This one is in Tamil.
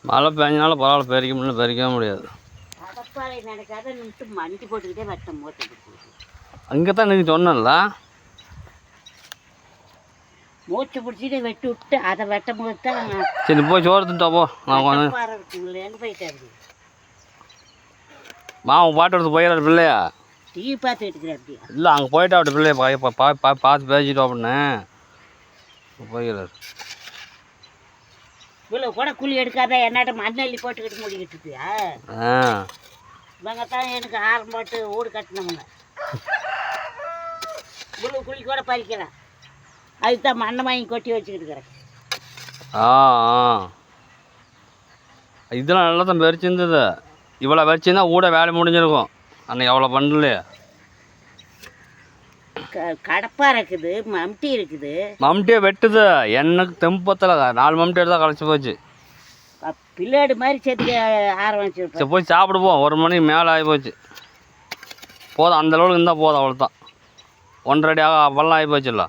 மழை பெஞ்சனால பரவாயில்ல, பெருக்க முடியல, பெருக்கவே முடியாது. கடப்பாறை நடக்காத நின்று மண்டி போட்டுக்கிட்டே வெட்டம் போட்டு அங்கே தான் நீங்கள் சொன்னல மூச்சு பிடிச்சிட்டு வெட்டி விட்டு அதை வெட்டும் போது தான். சரி போய் சோறு தின்ட்டா போ. நான் கொஞ்சம் எங்கே போயிட்டாரு மாவு பாட்டு எடுத்து போயிடாரு பிள்ளையா. டிவி பார்த்துட்டு இருக்கிறேன். அப்படியா இல்லை அங்கே போயிட்டா அப்படி பிள்ளைய பார்த்து பேசிட்டோம் அப்படின்னு போயிடாரு. இவ்வளோ கூட கூலி எடுக்காத என்னாட்ட மண்ணள்ளி போட்டுக்கிட்டு முடிக்கிட்டு இருக்கியா? இவங்க தான் எனக்கு ஆரம் போட்டு வீடு கட்டினவங்க. இவ்வளோ கூலி கூட பறிக்கலாம். அதுக்கு தான் மண்ணை வாங்கி கொட்டி வச்சுக்கிட்டு இருக்கிறேன். இதெல்லாம் நல்லா தான் பறிச்சிருந்தது. இவ்வளோ பறிச்சுருந்தா ஊட வேலை முடிஞ்சிருக்கும். அன்னைக்கு எவ்வளோ பண்ணலையே. கடப்பா இருக்குது, மம்டி இருக்குது. மம்டியை வெட்டுது எனக்கு தெம்பத்தில் 4 மம்டி எடுத்தால் களைச்சி போச்சு. பிள்ளைடு மாதிரி சேர்த்து ஆரம்பிச்சு சரி போய் சாப்பிடுவோம். 1 மணிக்கு மேலே ஆகி போச்சு. போதும், அந்தளவுக்கு இருந்தால் போதும், அவ்வளோ தான். 1.5 அடி பள்ளம் ஆகி போச்சுல்ல.